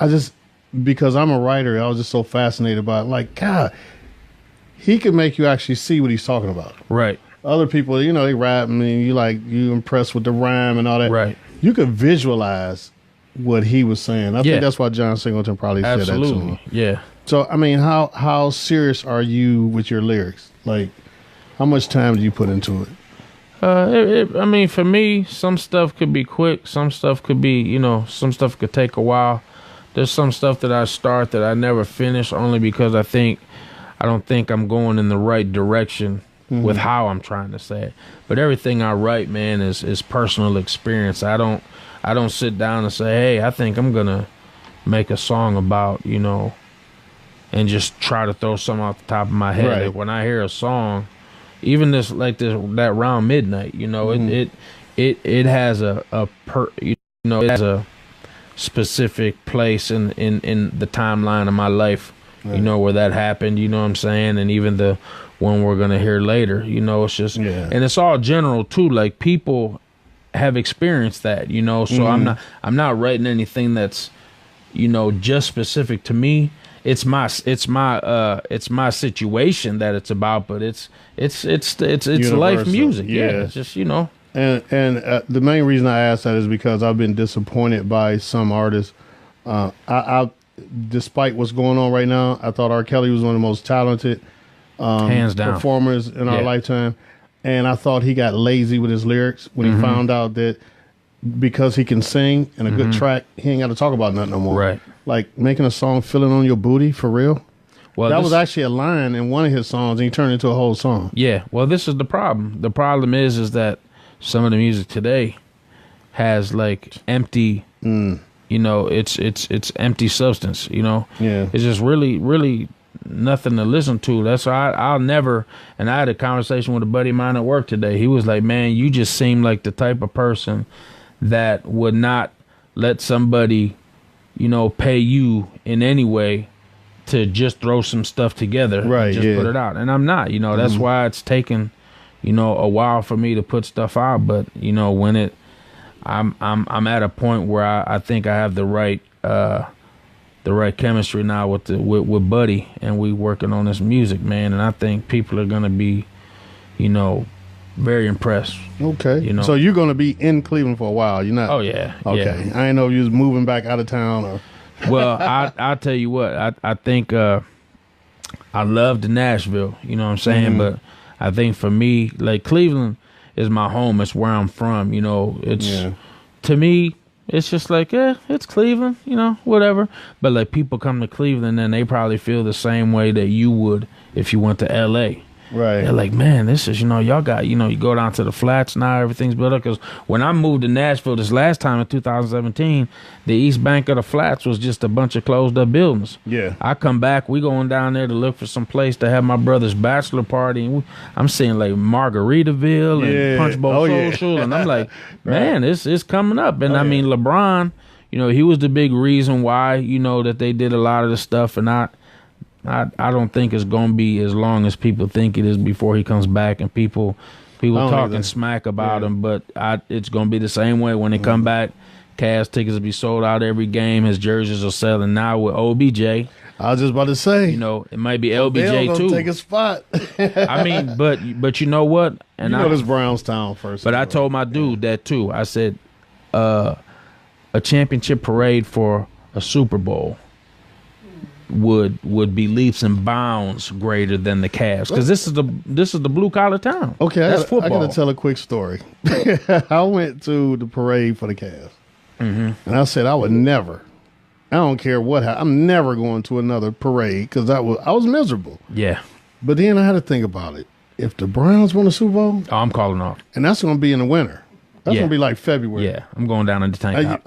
because I'm a writer, I was just so fascinated by it. Like, God, he could make you actually see what he's talking about. Right. Other people, you know, they rap and you impressed with the rhyme and all that. Right. You could visualize what he was saying. I think that's why John Singleton probably said that to him. Yeah. So, I mean, how serious are you with your lyrics? Like, how much time do you put into it? I mean, for me, some stuff could be quick. Some stuff could be, you know, some stuff could take a while. There's some stuff that I start that I never finish only because I don't think I'm going in the right direction with how I'm trying to say it. But everything I write, man, is personal experience. I don't sit down and say, hey, I think I'm gonna make a song about, you know, and just try to throw something off the top of my head. Right. Like when I hear a song, even that Round Midnight, you know, it has it has a specific place in the timeline of my life, you know, where that happened, you know what I'm saying? And even the one we're going to hear later, you know, it's just, and it's all general too. Like people have experienced that, you know, so I'm not writing anything that's, you know, just specific to me. It's my situation that it's about, but it's life music. Yeah. It's just, you know. And the main reason I ask that is because I've been disappointed by some artists. I despite what's going on right now, I thought R. Kelly was one of the most talented hands down performers in our lifetime, and I thought he got lazy with his lyrics when he found out that because he can sing and a good track, he ain't got to talk about nothing no more. Right. Like making a song "Feeling on Your Booty" for real. Well, that was actually a line in one of his songs, and he turned it into a whole song. Yeah. Well, this is the problem. The problem is that some of the music today has like empty, you know, it's empty substance. You know. Yeah. It's just really nothing to listen to. That's why I'll never. And I had a conversation with a buddy of mine at work today. He was like, "Man, you just seem like the type of person that would not let somebody, you know, pay you in any way to just throw some stuff together, right? And just put it out." And I'm not, you know. That's why it's taken, you know, a while for me to put stuff out. But you know, when I'm at a point where I think I have the right chemistry now with Buddy, and we working on this music, man. And I think people are gonna be, you know, very impressed. Okay. You know. So you're gonna be in Cleveland for a while. You're not. Oh yeah. Okay. Yeah. I didn't know you was moving back out of town or. Well, I'll tell you what, I think I love the Nashville, you know what I'm saying? But I think for me, like Cleveland is my home. It's where I'm from, you know. It's to me, it's just like, it's Cleveland, you know, whatever. But like people come to Cleveland and they probably feel the same way that you would if you went to LA. Right. They're like, man, this is, you know, y'all got, you know, you go down to the flats now, everything's built up. Because when I moved to Nashville this last time in 2017, the east bank of the flats was just a bunch of closed up buildings. Yeah. I come back, we going down there to look for some place to have my brother's bachelor party. And I'm seeing like Margaritaville and Punch Bowl Social. And I'm like, man, it's coming up. And I mean, LeBron, you know, he was the big reason why, you know, that they did a lot of the stuff. And I don't think it's going to be as long as people think it is before he comes back and people talking smack about him. But it's going to be the same way when they come back. Cavs tickets will be sold out every game. His jerseys are selling now with OBJ. I was just about to say. You know, it might be LBJ too. Take a spot. I mean, but you know what? And you know this Brownstown first. But I told my dude that too. I said, a championship parade for a Super Bowl would be leaps and bounds greater than the Cavs, because this is the blue collar town. Okay, that's football. I gotta tell a quick story. I went to the parade for the Cavs, and I said I would never. I don't care what happened. I'm never going to another parade because I was miserable. Yeah, but then I had to think about it. If the Browns won the Super Bowl, I'm calling off, and that's going to be in the winter. That's going to be like February. Yeah, I'm going down in the tank top.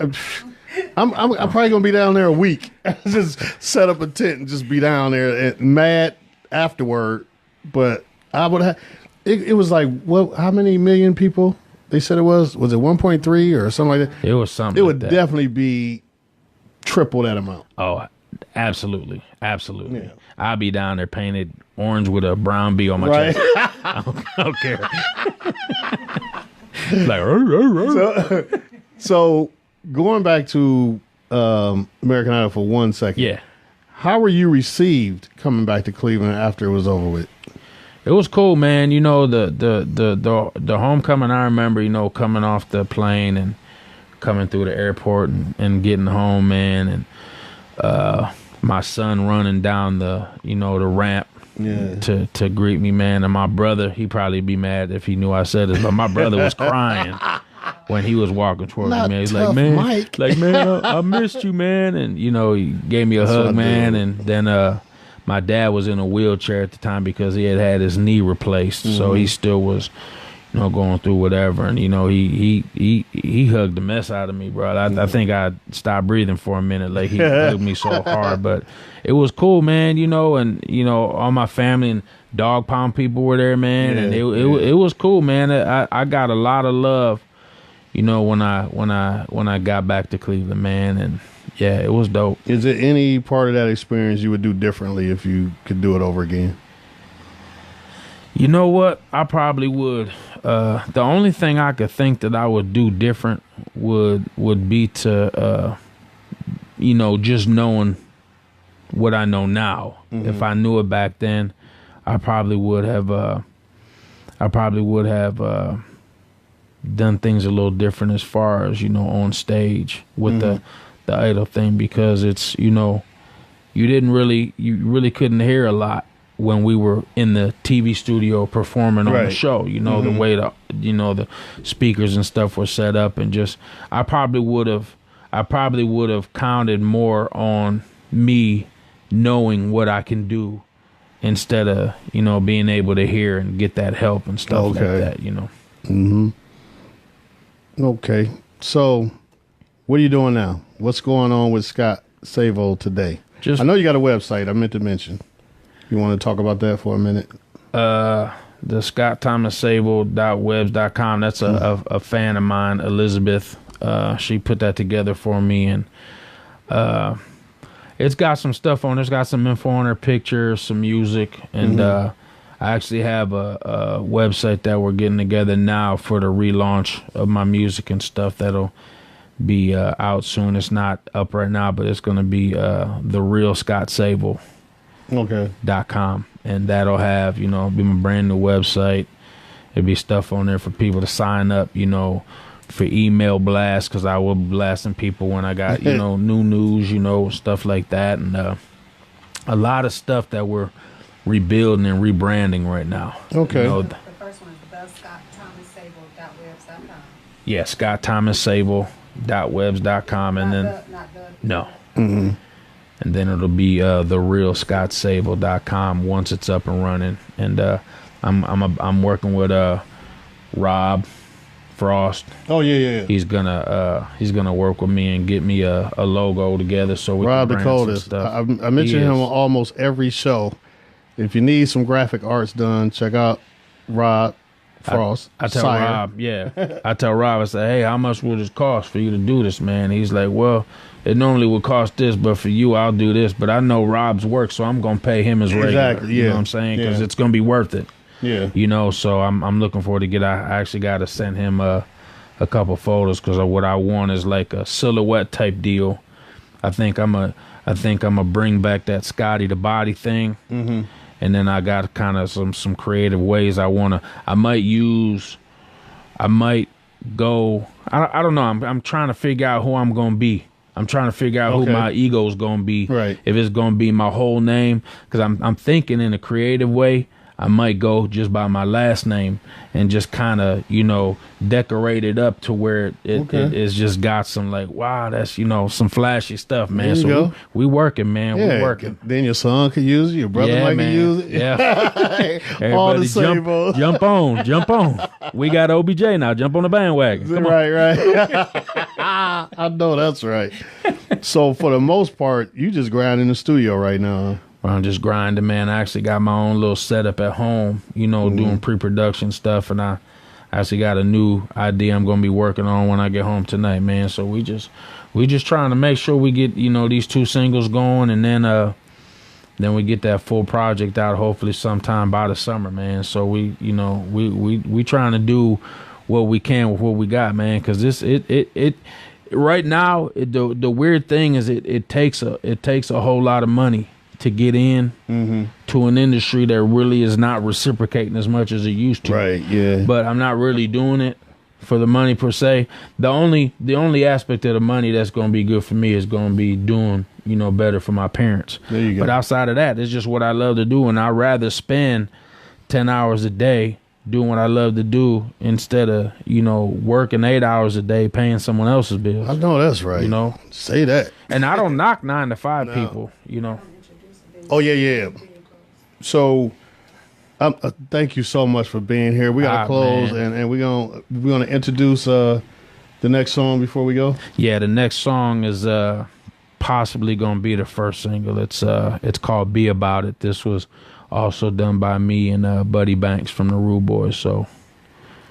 I'm probably gonna be down there a week. Just set up a tent and just be down there and mad afterward. But I would have. It was like, what? How many million people they said it was? Was it 1.3 or something like that? It was something. It would definitely be triple that amount. Oh, absolutely. Yeah. I'll be down there painted orange with a brown bee on my chest. I don't care. Like, so going back to American Idol for 1 second. Yeah. How were you received coming back to Cleveland after it was over with? It was cool, man. You know, the homecoming, I remember, you know, coming off the plane and coming through the airport and getting home, man, and my son running down the ramp to greet me, man. And my brother, he'd probably be mad if he knew I said this, but my brother was crying when he was walking towards me, man. He's like, man, Mike. I missed you, man. And, you know, he gave me a hug, man. And then my dad was in a wheelchair at the time because he had his knee replaced. Mm-hmm. So he still was, you know, going through whatever. And, you know, he hugged the mess out of me, bro. I think I stopped breathing for a minute. Like, he hugged me so hard. But it was cool, man, you know. And, you know, all my family and dog pound people were there, man. And it was cool, man. I got a lot of love, you know, when I got back to Cleveland, man. And yeah, it was dope. Is there any part of that experience you would do differently if you could do it over again? You know what? I probably would. The only thing I could think that I would do different would be to, you know, just knowing what I know now. Mm-hmm. If I knew it back then, I probably would have done things a little different as far as, you know, on stage with the idol thing, because it's, you know, you really couldn't hear a lot when we were in the TV studio performing on the show, you know, the way the speakers and stuff were set up, and just I probably would have counted more on me knowing what I can do instead of, you know, being able to hear and get that help and stuff like that, you know. Mm-hmm. Okay. So what are you doing now? What's going on with Scott Savol today? I know you got a website. I meant to mention. You want to talk about that for a minute? The ScottThomasSavol.webs.com. That's a fan of mine, Elizabeth. She put that together for me, and it's got some stuff on it. It's got some info on her, pictures, some music, and I actually have a website that we're getting together now for the relaunch of my music and stuff. That'll be out soon. It's not up right now, but it's going to be the real Scott Savol. .com, and that'll have, you know, be my brand new website. There'll be stuff on there for people to sign up, you know, for email blasts, because I will be blasting people when I got, you know, new news, you know, stuff like that, and a lot of stuff that we're rebuilding and rebranding right now. Okay. You know, the first one is the ScottThomasSavol.webs.com. Yeah, ScottThomasSavol.webs.com, and then no. And then it'll be the real ScottSavol.com once it's up and running. And I'm working with Rob Frost. Oh yeah. He's gonna work with me and get me a logo together so we Rob can the brand coldest. some stuff. I mention him on almost every show. If you need some graphic arts done, check out Rob Frost. I tell Rob, I tell Rob, I say, hey, how much would it cost for you to do this, man? He's like, well, it normally would cost this, but for you, I'll do this. But I know Rob's work, so I'm going to pay him his regular. Exactly, You know what I'm saying? Because it's going to be worth it. Yeah. You know, so I'm looking forward to I actually got to send him a couple photos, because what I want is like a silhouette type deal. I think I'm a bring back that Scotty the Body thing. Mm-hmm. And then I got kind of some creative ways I might go. I don't know. I'm trying to figure out who I'm going to be. I'm trying to figure out who my ego's going to be. Right. If it's going to be my whole name, because I'm thinking in a creative way. I might go just by my last name and just kind of, you know, decorate it up to where it's just got some like, wow, that's, you know, some flashy stuff, man. So we working, man. Yeah. We working. Then your son could use it. Your brother might could use it. Yeah. All the Everybody jump on. We got OBJ now. Jump on the bandwagon. Come on. Right. I know that's right. So for the most part, you just grind in the studio right now, huh? I'm just grinding, man. I actually got my own little setup at home, you know, doing pre-production stuff, and I actually got a new idea I'm gonna be working on when I get home tonight, man. So we just trying to make sure we get, you know, these 2 singles going, and then we get that full project out hopefully sometime by the summer, man. So we trying to do what we can with what we got, man, because it right now the weird thing is it takes a whole lot of money to get in to an industry that really is not reciprocating as much as it used to. Right, yeah. But I'm not really doing it for the money per se. The only aspect of the money that's going to be good for me is going to be doing, you know, better for my parents. There you go. But outside of that, it's just what I love to do, and I'd rather spend 10 hours a day doing what I love to do instead of, you know, working 8 hours a day paying someone else's bills. I know that's right. You know? Say that. And I don't knock 9 to 5 people, you know. Oh, yeah. So, thank you so much for being here. We got to close, and we're gonna introduce the next song before we go. Yeah, the next song is possibly going to be the first single. It's called Be About It. This was also done by me and Buddy Banks from the Rude Boys. So,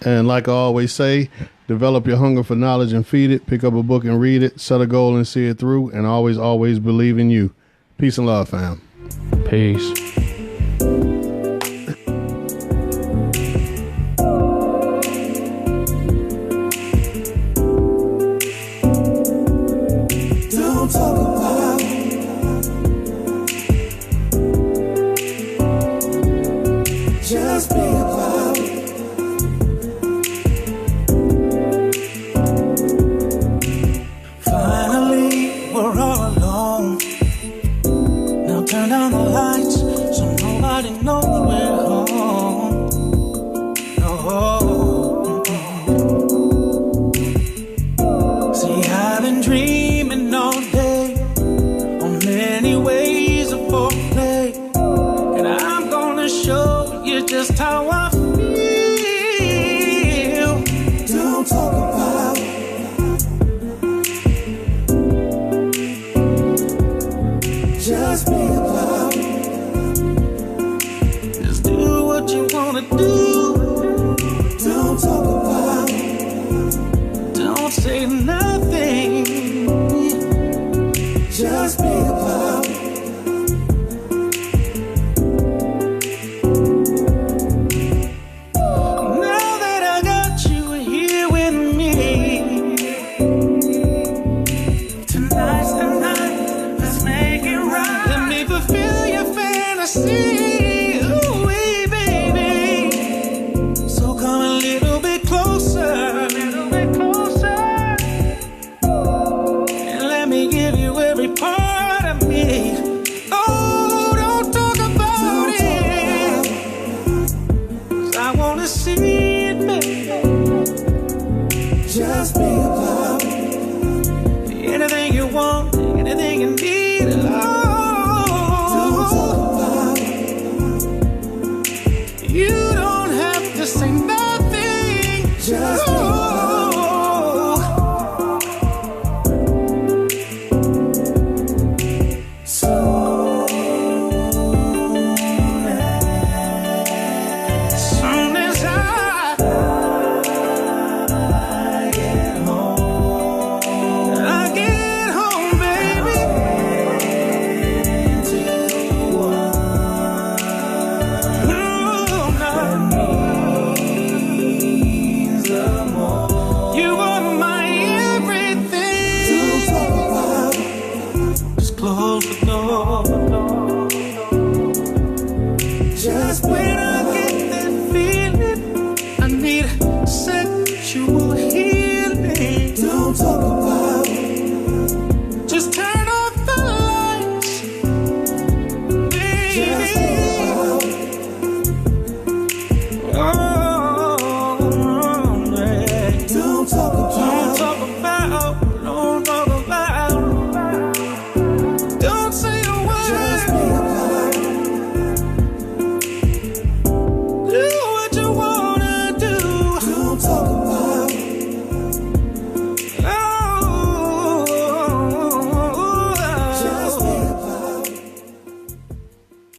and like I always say, develop your hunger for knowledge and feed it. Pick up a book and read it. Set a goal and see it through. And always believe in you. Peace and love, fam. Peace. Don't talk about it. Just be about it. Finally, we're all alone. Now turn down the lights so nobody knows. just how I feel. Don't talk about it. Just be about it. Just do what you wanna do. Don't talk about it. Don't say nothing. Just be about it. Now that I got you here with me, tonight's the night. Let's make it right. Let me fulfill your fantasy. Ooh-wee, baby. So come a little bit closer. And let me give you every part of me. Oh, don't talk about it. 'Cause I wanna see it, baby. Just be about it. Anything you want, anything you need. Oh, don't talk about it. You don't have to say nothing. Just be about it. Soon as I get home, baby. You are my everything. Just close the door. Just when I